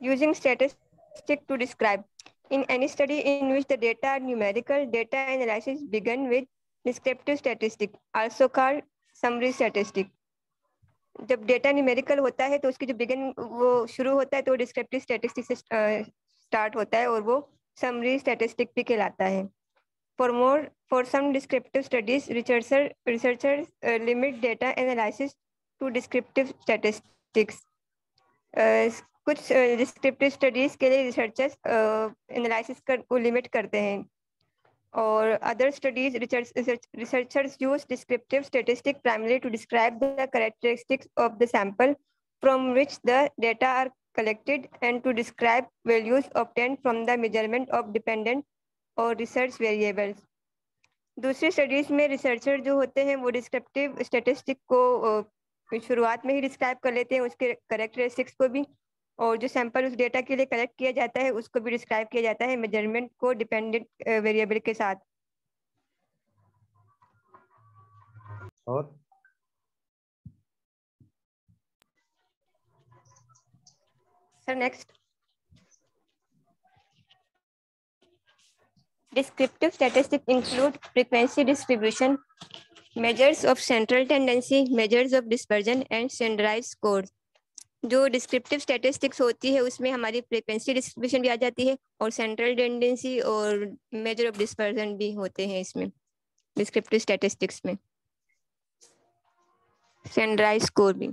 using statistics to describe. In any study in which the data are numerical, data analysis begin with descriptive statistics, also called summary statistics. जब data numerical होता है तो उसकी जो begin वो शुरू होता है तो डिस्क्रिप्टिव स्टैटिस्टिक्स से स्टार्ट होता है और वो समरी स्टैटिस्टिक भी कहलाता है. For some descriptive studies, researchers limit data analysis to descriptive statistics. कुछ डिस्क्रिप्टिव स्टडीज के लिए रिसर्चर्स एनालिसिस को लिमिट करते हैं और other studies researchers use descriptive statistics primarily to describe the characteristics of the sample from which the data are collected and to describe values obtained from the measurement of dependent और research variables. दूसरी studies में researcher जो होते हैं वो descriptive statistic को शुरुआत में ही डिस्क्राइब कर लेते हैं, उसके कैरेक्टरिस्टिक्स को भी, और जो सैंपल उस डेटा के लिए कलेक्ट किया जाता है उसको भी डिस्क्राइब किया जाता है मेजरमेंट को डिपेंडेंट वेरिएबल के साथ. और sir next. Descriptive statistics include frequency distribution, measures of central tendency, measures of dispersion and standardized scores. जो डिस्क्रिप्टिव स्टैटिस्टिक्स होती है उसमें हमारी फ्रीक्वेंसी डिस्ट्रीब्यूशन भी आ जाती है और सेंट्रल टेंडेंसी और मेजर ऑफ डिस्पर्जन भी होते हैं इसमें डिस्क्रिप्टिव स्टैटिस्टिक्स में, स्टैंडर्डाइज्ड स्कोर भी.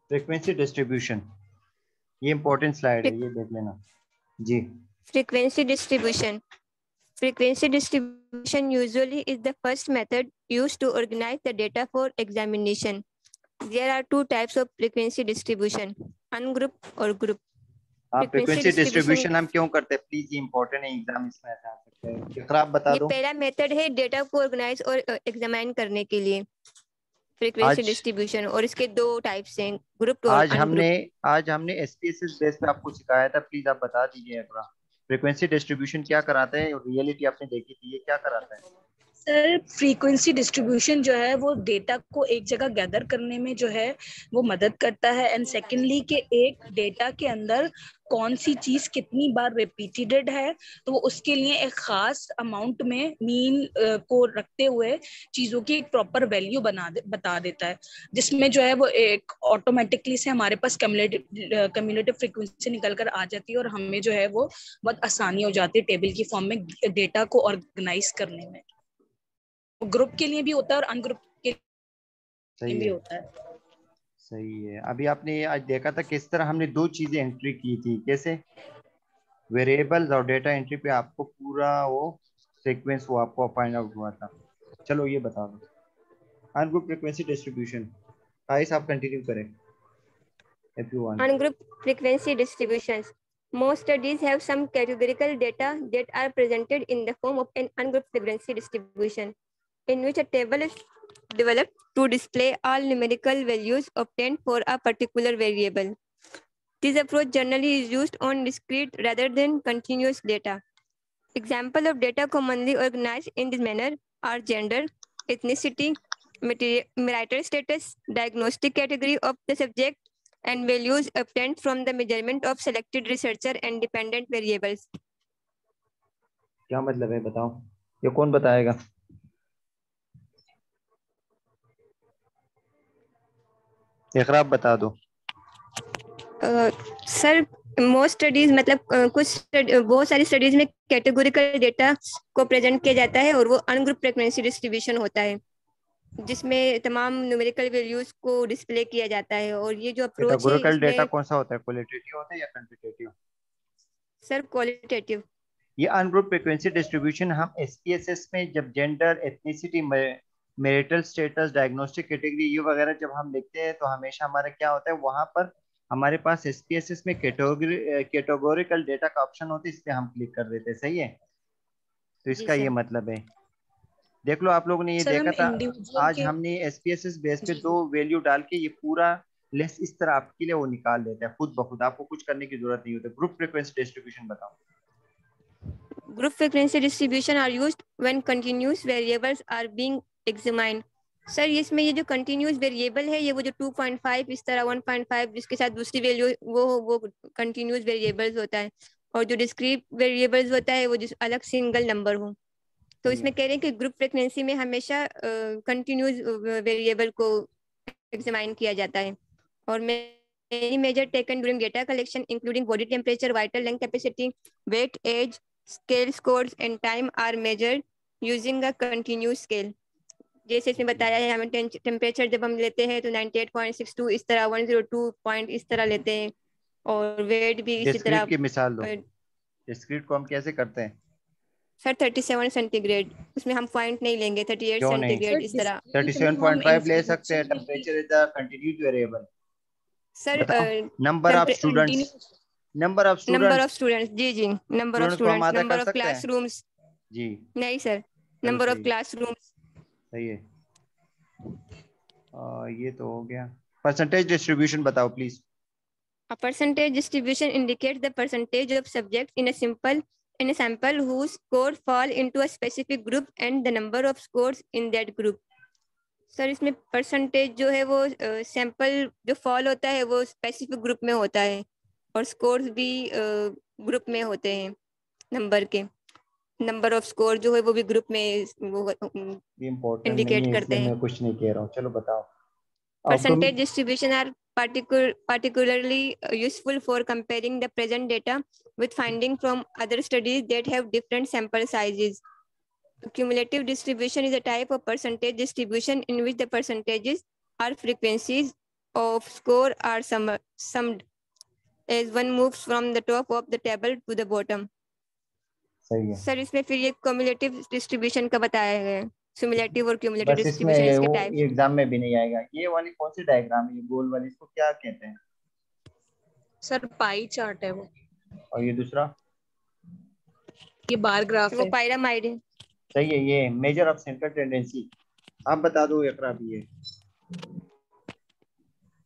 फ्रीक्वेंसी डिस्ट्रीब्यूशन, ये इंपॉर्टेंट स्लाइड है, ये देख लेना जी. Frequency distribution. Frequency distribution usually is the first method used to organize the data for examination. There are two types of frequency distribution, ungroup और group. Frequency distribution हम क्यों करते हैं प्लीज, ये इंपॉर्टेंट है, एग्जाम इसमें ऐसे आ सकते हैं, इकरा आप बता दो. ये पहला मेथड है डेटा को ऑर्गेनाइज और एग्जामिन करने के लिए फ्रीक्वेंसी डिस्ट्रीब्यूशन, और इसके दो टाइप्स हैं, ग्रुप और अनग्रुप. आज हमने एसपीएसएस बेस पे आपको सिखाया था, प्लीज आप बता दीजिए इकरा फ्रीक्वेंसी डिस्ट्रीब्यूशन क्या कराता है, रियलिटी आपने देखी थी, ये क्या कराता है. सर फ्रीक्वेंसी डिस्ट्रीब्यूशन जो है वो डेटा को एक जगह गैदर करने में जो है वो मदद करता है, एंड सेकेंडली कि एक डेटा के अंदर कौन सी चीज कितनी बार रिपीटेड है तो वो उसके लिए एक खास अमाउंट में मीन को रखते हुए चीजों की एक प्रॉपर वैल्यू बता देता है, जिसमें जो है वो एक ऑटोमेटिकली से हमारे पास कम्युलेटिव फ्रीक्वेंसी निकल कर आ जाती है और हमें जो है वो बहुत आसानी हो जाती है टेबल की फॉर्म में डेटा को ऑर्गेनाइज करने में. ग्रुप के लिए भी होता है और अनग्रुप के लिए भी होता है. सही है. अभी आपने आज देखा था किस तरह हमने दो चीजें एंट्री की थी, कैसे वेरिएबल्स और डेटा एंट्री पे आपको पूरा वो सीक्वेंस वो आपको फाइंड आउट हुआ था. चलो ये बता दो अनग्रुप फ्रीक्वेंसी डिस्ट्रीब्यूशन. गाइस आप कंटिन्यू करें if you want. Ungroup frequency distributions. Most studies have some categorical data that are presented in the form of an ungrouped frequency distribution, in which a table is developed to display all numerical values obtained for a particular variable. This approach generally is used on discrete rather than continuous data. Examples of data commonly organized in this manner are gender, ethnicity, marital status, diagnostic category of the subject, and values obtained from the measurement of selected researcher and dependent variables. क्या मतलब है बताओ, ये कौन बताएगा? इकरा आप बता दो. सर मोस्ट स्टडीज मतलब बहुत सारी स्टडीज में कैटेगोरिकल डेटा को प्रेजेंट किया जाता है और वो अनग्रुप फ्रीक्वेंसी डिस्ट्रीब्यूशन होता है जिसमें तमाम न्यूमेरिकल वैल्यूज को डिस्प्ले किया जाता है. और ये जो अप्रोच है कैटेगोरिकल डेटा कौन सा होता है, क्वालिटेटिव होता है या क्वांटिटेटिव? Sir qualitative. ये अनग्रुप फ्रीक्वेंसी डिस्ट्रीब्यूशन हम एसपीएसएस में जब gender, ethnicity, marital status, diagnostic category ये वगैरह जब हम लिखते हैं तो हमेशा हमारा क्या होता है, वहां पर हमारे पास एसपीएसएस में कैटेगोरिकल डेटा का ऑप्शन होता है, इस पे हम क्लिक कर देते हैं. सही है, तो इसका ये मतलब है. देख लो आप लोगों ने ये देखा था आज हमने एसपीएसएस बेस पे दो वैल्यू डाल के ये पूरा लिस्ट इस तरह आपके लिए वो निकाल देता है खुद ब खुद, आपको कुछ करने की जरूरत नहीं होती. ग्रुप फ्रीक्वेंसी डिस्ट्रीब्यूशन बताओ. Group frequency distribution are used when continuous variables are being examined. Sir इसमें ये जो कंटिन्यूस वेरिएबल है, ये वो जो 2.5 इस तरह 1.5 जिसके साथ दूसरी वैल्यू वो कंटिन्यूस वेरिएबल्स होता है, और जो डिस्क्रीट वेरिएबल्स होता है वो जिस अलग सिंगल नंबर हो। तो इसमें कह रहे हैं कि ग्रुप फ्रीक्वेंसी में हमेशा कंटिन्यूस वेरिएबल को एग्जामिन किया जाता है, और many measure taken during data collection including body temperature, vital lung capacity, weight, age, scale scores and time are measured using a continuous scale। जैसे इसमें बताया है, हमें टेम्परेचर जब हम लेते हैं तो 98.62 इस तरह, 102 पॉइंट इस तरह लेते हैं, और वेट भी इसी तरह। डिस्क्रीट की मिसाल दो, डिस्क्रीट को हम कैसे करते हैं? सर 37 सेंटीग्रेड, उसमें हम पॉइंट नहीं लेंगे, 38 क्यों नहीं? सेंटीग्रेड इस तरह। 37.5 ले सकते हैं, temperature is the continuous variable. Sir number of students, number of students, जी जी, नंबर ऑफ को हम स्टूडेंट्स, आधा नंबर कर ऑफ सकते हैं क्लासरूम्स। जी। नहीं सर, चलो नंबर ऑफ सही, क्लासरूम्स। सही है। ये तो हो गया। परसेंटेज डिस्ट्रीब्यूशन बताओ please. A percentage distribution indicates the percentage of subjects in a sample whose score fall into a specific group and the number of scores in that group। Sir इसमें percentage जो है वो sample जो fall होता है वो specific group में होता है, और स्कोर्स भी ग्रुप में होते हैं, नंबर के। नंबर ऑफ स्कोर जो है वो भी ग्रुप में वो इम्पोर्टेंट नहीं इंडिकेट है करते इसलिए हैं। मैं कुछ नहीं कह रहा हूँ, चलो बताओ। Percentage distribution are particularly useful for comparing the present data with findings from other studies that have different sample sizes। Cumulative distribution is a type of percentage distribution in which the percentages or frequencies of score are summed as one moves from the top of the table to the bottom। सही है sir इसमें फिर ये cumulative distribution का बताया गया है, cumulative और cumulative बस इसमें distribution इसके वो टाइप। एग्जाम में भी नहीं आएगा। ये वाली कौन सी डायग्राम है, ये गोल वाली, इसको क्या कहते हैं? सर पाई चार्ट है वो, और ये दूसरा? ये बार ग्राफ वो है। पायरामाइड है। सही है। ये मेजर ऑफ सेंट्रल टेंडेंसी, आप बता दो इकरा भी है।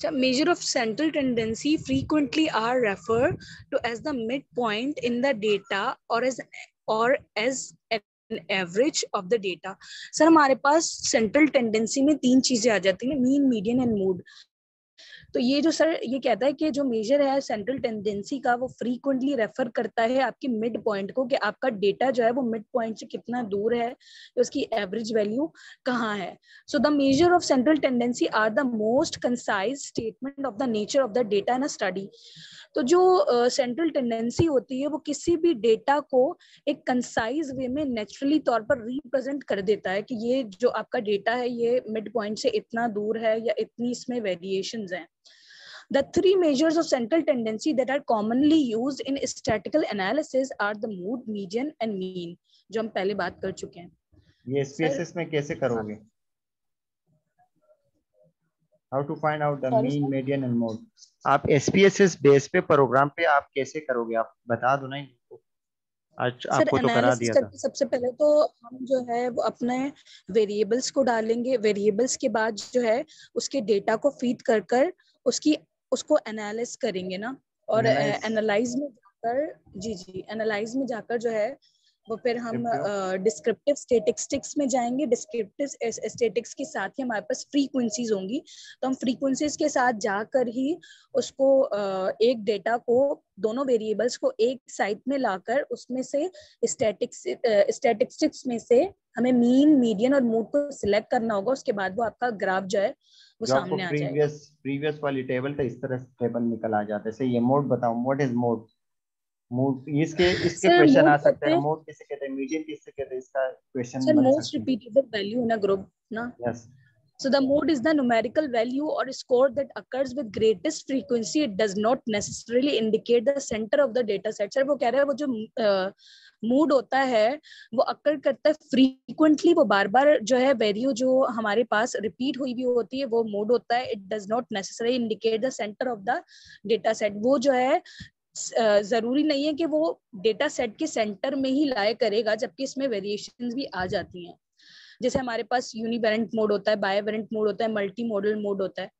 Measure of central tendency frequently are referred to as the midpoint in the data or as an average of the data। Sir हमारे पास सेंट्रल टेंडेंसी में तीन चीजें आ जाती हैं, मीन, मीडियन एंड मोड। तो ये जो सर ये कहता है कि जो मेजर है सेंट्रल टेंडेंसी का, वो फ्रीक्वेंटली रेफर करता है आपके मिड पॉइंट को, कि आपका डेटा जो है वो मिड पॉइंट से कितना दूर है, उसकी एवरेज वैल्यू कहाँ है। So the measure of central tendency are the most concise statement of the nature of the data in a study. तो जो सेंट्रल टेंडेंसी होती है वो किसी भी डेटा को एक कंसाइज वे में नेचुरली तौर पर रिप्रेजेंट कर देता है कि ये जो आपका डेटा है ये मिड पॉइंट से इतना दूर है या इतनी इसमें वेरिएशंस हैं। The three measures of central tendency that are commonly used in statistical analysis are the mood, median and mean, जो हम पहले बात कर चुके हैं। ये SPSS में कैसे करोगे? How to find out the mean, median and mode? आप SPSS बेस पे प्रोग्राम पे आप कैसे करोगे, आप बता दो ना इनको। आज आपको तो करा दिया था। सबसे पहले तो हम जो है वो अपने वेरिएबल्स को डालेंगे, वेरिएबल्स के बाद जो है उसके डेटा को फीड कर कर उसको एनालाइज करेंगे ना, और एनालाइज में जाकर जी एनालाइज में जाकर जो है वो फिर हम डिस्क्रिप्टिव स्टैटिस्टिक्स में जाएंगे। डिस्क्रिप्टिव स्टैटिस्टिक्स के साथ ही हमारे पास फ्रीक्वेंसीज होंगी, तो हम फ्रीक्वेंसीज के साथ जाकर ही उसको एक डेटा को, दोनों वेरिएबल्स को एक साइड में लाकर उसमें से स्टैटिस्टिक्स में से हमें मीन, मीडियन और मोड को सिलेक्ट करना होगा। उसके बाद वो आपका ग्राफ जो है वो सामने आ जाएगा। प्रीवियस वाली टेबल था, इस तरह से टेबल निकल आ जाता है। सही है। मोड बताओ, मोड इज मोड। मोड इसके क्वेश्चन आ सकते हैं। मोड किसे कहते हैं, मीडियन किसे कहते हैं, इसका क्वेश्चन बन सकता है। Most repeatable value in a group ना। Yes. So the mode is the numerical value or score that occurs with greatest frequency. It does not necessarily indicate the center of the data set। Sir वो कह रहे हैं वो जो mood होता है वो अकर करता है फ्रीक्वेंटली, वो बार बार जो है वैल्यू जो हमारे पास रिपीट हुई भी होती है वो मूड होता है। It does not necessarily indicate the centre of the data set. वो जो है जरूरी नहीं है कि वो डेटा सेट के सेंटर में ही लाया करेगा, जबकि इसमें वेरिएशंस भी आ जाती हैं। जैसे हमारे पास यूनिवेरिएंट मोड होता है, बायवेरिएंट मोड होता है, मल्टी मॉडल मोड होता है।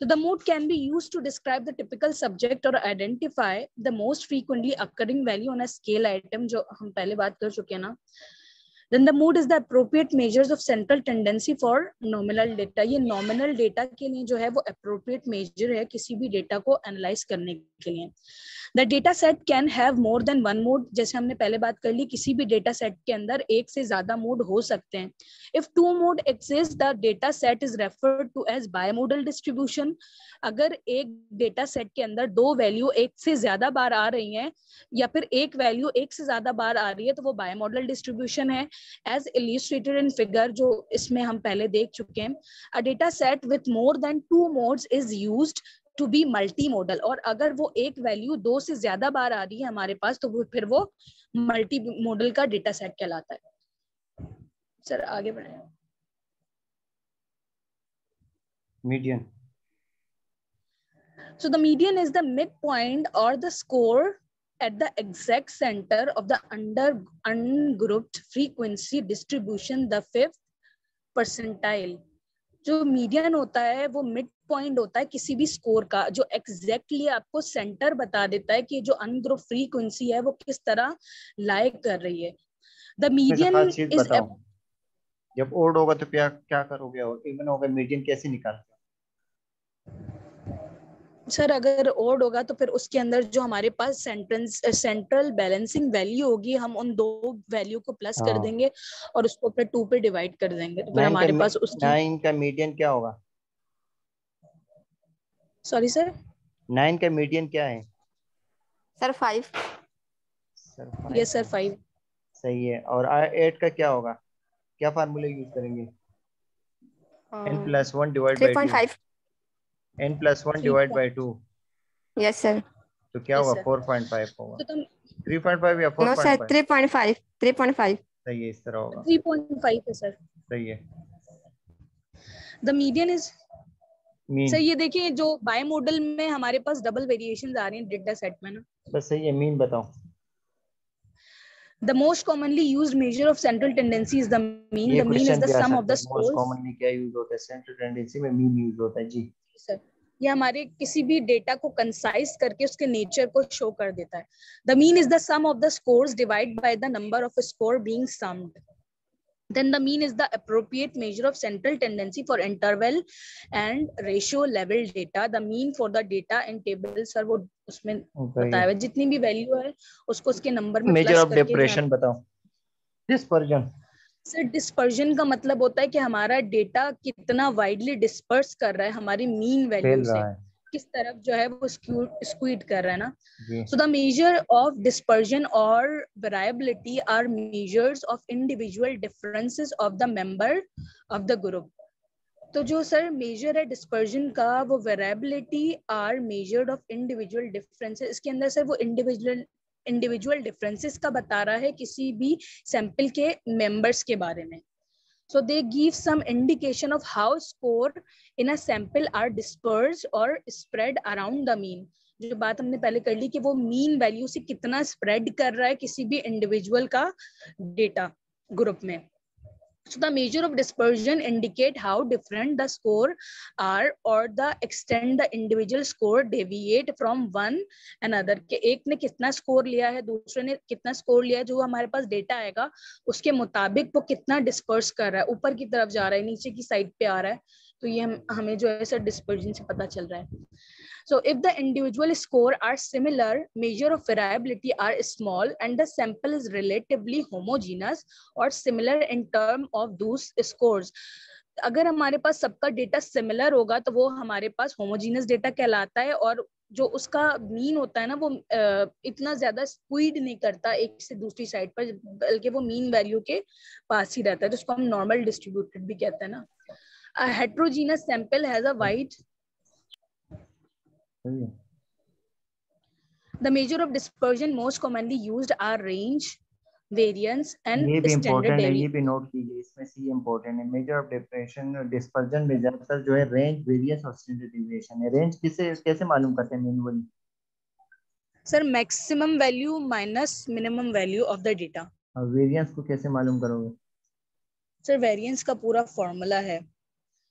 So the mode can be used to describe the typical subject or identify the most frequently occurring value on a scale item, जो हम पहले बात कर चुके हैं ना। Then the mood is the appropriate measures of central tendency for nominal data. ये nominal data के लिए जो है वो appropriate measure है किसी भी data को analyze करने के लिए. The data set can have more than one mode. जैसे हमने पहले बात कर ली, किसी भी data set के अंदर एक से ज्यादा mode हो सकते हैं. If two mode exists, the data set is referred to as bimodal distribution. अगर एक data set के अंदर दो value एक से ज्यादा बार आ रही हैं या फिर एक value एक से ज्यादा बार आ रही है तो वो bimodal distribution है. As illustrated in figure, जो इसमें हम पहले देख चुके हैं, a data set with more than two modes is used to be multimodal. और अगर वो एक वैल्यू दो से ज्यादा बार आ रही है हमारे पास तो वो फिर वो मल्टीमोडल का डेटा सेट कहलाता है. सर आगे बढ़े. Median. So the median is the midpoint or the score at the exact center of the ungrouped frequency distribution, the fifth percentile. जो मीडियन होता है वो मिड पॉइंट होता है किसी भी स्कोर का, जो एग्जैक्टली आपको सेंटर बता देता है कि जो अनग्रुप फ्रीक्वेंसी है वो किस तरह लाई कर रही है. द मीडियन इज, जब ओड होगा तो क्या क्या करोगे और इवन होगा मीडियन कैसे निकालते हो? सर अगर ओड होगा तो फिर उसके अंदर जो हमारे पास सेंट्रल बैलेंसिंग वैल्यू होगी, हम उन दो वैल्यू को प्लस कर देंगे और उसको फिर 2 पे डिवाइड कर देंगे तो फिर हमारे पास उसकी 9 का मीडियन क्या होगा? सॉरी सर, 9 का मीडियन क्या है? सर 5. सर यस सर 5 सही है. और 8 का क्या होगा? क्या फार्मूला यूज करेंगे? n+1 divide by 3.5. n+1 divide by 2. Yes sir. तो क्या होगा? 4.5 होगा. 3.5 या 4.5? No sir 3.5. 3.5 सही है, इस तरह होगा. 3.5 है सर. सही है. The median is mean. Sir ये देखिए जो बाय मॉडल में हमारे पास डबल वेरिएशंस आ रही हैं डेटा सेट में ना. बस सही है. मीन बताओ. The most commonly used measure of central tendency is the mean. The mean is the sum of the scores. Most commonly क्या यूज होता है? सेंट्रल टेंडेंसी में मीन यूज होता है. जी सर, ये हमारे किसी भी डेटा को कंसाइज करके उसके नेचर को शो कर देता है. The mean is the sum of the scores divided by the number of a score being summed. Then the mean is the appropriate measure of central tendency for interval and ratio level data. The mean for the data in table, sir वो उसमें बताया हुआ जितनी भी value है उसको उसके number में मेजर ऑफ डिस्पर्शन बताओ. डिस्पर्जन. सर डिस्पर्जन का मतलब होता है कि हमारा डेटा कितना वाइडली डिस्पर्स कर रहा है हमारी मीन वैल्यू से, किस तरफ जो है वो स्क्वीड कर रहा है ना. So the measure of dispersion और variability are measures of individual differences of the member of the group. तो जो सर मेजर है डिस्पर्जन का वो variability are measured of individual differences, इसके अंदर सर वो इंडिविजुअल डिफरेंसेस का बता रहा है किसी भी सैंपल के मेंबर्स के बारे में. So they give some indication of how score in a sample are dispersed or spread around the mean. जो बात हमने पहले कर ली कि वो मीन वैल्यू से कितना स्प्रेड कर रहा है किसी भी इंडिविजुअल का डेटा ग्रुप में. So the measure of dispersion indicate how different the score are or the extent the individual score deviate from one another. के एक ने कितना स्कोर लिया है दूसरे ने कितना स्कोर लिया है, जो हमारे पास डेटा आएगा उसके मुताबिक वो कितना डिस्पर्स कर रहा है, ऊपर की तरफ जा रहा है नीचे की साइड पे आ रहा है, तो ये हमें जो है सर डिस्पर्जन से पता चल रहा है. So if the individual score are similar, measure of variability are small and the sample is relatively homogeneous or similar in term of those scores. अगर हमारे पास सबका डेटा सिमिलर होगा तो वो हमारे पास होमोजीनियस डेटा कहलाता है और जो उसका मीन होता है ना वो इतना ज्यादा स्क्वीड नहीं करता एक से दूसरी साइड पर, बल्कि वो मीन वैल्यू के पास ही रहता है, जिसको हम नॉर्मल डिस्ट्रीब्यूटेड भी कहते हैं ना. A heterogeneous sample has a wide. The measure of dispersion most commonly used are range, variance and ये भी standard इम्पोर्टेंट है. deviation. ये भी नोट कीजिए, इसमें से ये इम्पोर्टेंट है. मेजर ऑफ डिस्पर्जन में ज्यादातर जो है रेंज, वेरिएंस और स्टैंडर्ड डेविएशन है. रेंज कैसे मालूम करते हैं manually? Sir maximum value minus minimum value of the data. और वेरिएंस को कैसे मालूम करोगे? सर वेरिएंस का पूरा फॉर्मूला है.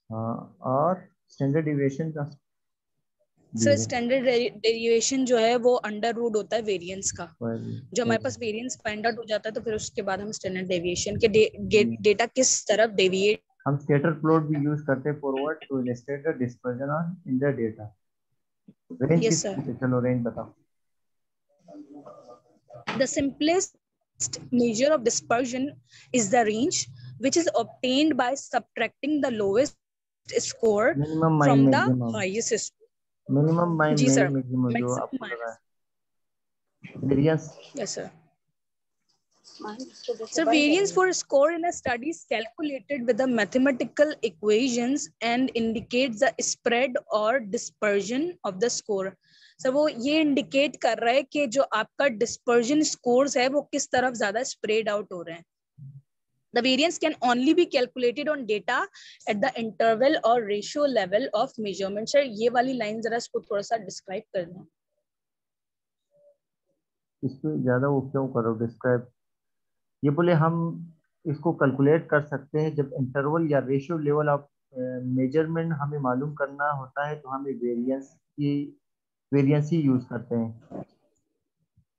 और स्टैंडर्ड डेविएशन का सर स्टैंडर्ड डेरिवेशन जो है वो अंडर रूट होता है वेरिएंस का। जो हमारे पास वेरिएंस फाइंड आउट हो जाता है तो फिर उसके बाद हम स्टैंडर्ड डेविएशन के डेटा किस तरफ डेविएट। हम स्कैटर प्लॉट भी यूज करते हैं forward to illustrate the dispersion on in the data. Range Yes, किस sir. चलो रेंज बताओ। The simplest measure of dispersion is the range, which is obtained by subtracting the lowest score minimum from mine the maximum, highest score. Minimum mine जी sir, maximum जो maximum आपको लगा minus. है variance. Yes, sir. So variance for a score in a study is calculated with the mathematical equations and indicates the spread or dispersion of the score. So वो ये indicate कर रहा है कि जो आपका dispersion scores है वो किस तरफ ज्यादा spread out हो रहे हैं. The variance can only be calculated on data at the interval or ratio level of measurement. Sir ये वाली line जरा इसको थोड़ा सा describe करना. इसको ज्यादा वो क्यों करो डिस्क्राइब। ये बोले हम इसको कैलकुलेट कर सकते हैं जब इंटरवल या रेशियो लेवल ऑफ मेजरमेंट हमें मालूम करना होता है तो हमें वेरिएंस ही यूज करते हैं।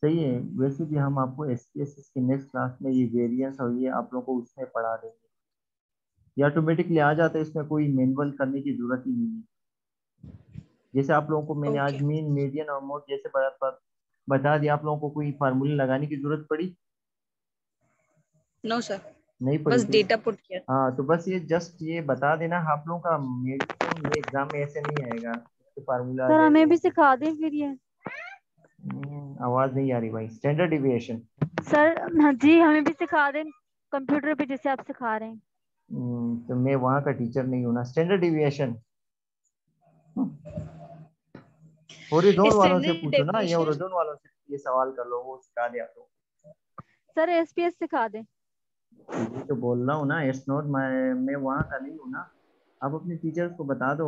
सही है। वैसे भी हम आपको एसपीएसएस के नेक्स्ट क्लास में ये वेरिएंस और ये आप लोगों को उसमें पढ़ा देंगे। ये ऑटोमेटिकली आ जाता है, इसमें कोई मैनुअल करने की जरूरत ही नहीं है। जैसे आप लोगों को मैंने आज मीन मीडियन और मोड जैसे बता दिया, आप लोगों को कोई फार्मूला लगाने की जरूरत पड़ी? नो सर, नहीं पड़ी बस डेटा पुट किया। हाँ, तो बस ये जस्ट ये बता देना आप लोगों का मैक्सिमम ये एग्जाम में ऐसे नहीं आएगा, फार्मूला सर हमें भी सिखा दें फिर ये। आवाज नहीं आ रही भाई। स्टैंडर्ड डिविएशन सर हाँ जी, हमें भी सिखा दें कंप्यूटर पे जैसे आप सिखा रहे हैं। तो मैं वहाँ का टीचर नहीं हूँ ना। स्टैंडर्ड डिविएशन हॉरिजॉन वालों से पूछो ना, ये हॉरिजॉन वालों से ये सवाल कर लो, वो सिखा दे आप लोग। सर एसपीएस सिखा दें। ये तो बोल रहा हूँ ना, इट्स नॉट मैं वहाँ का नहीं हूँ ना। आप अपने टीचर्स को बता दो।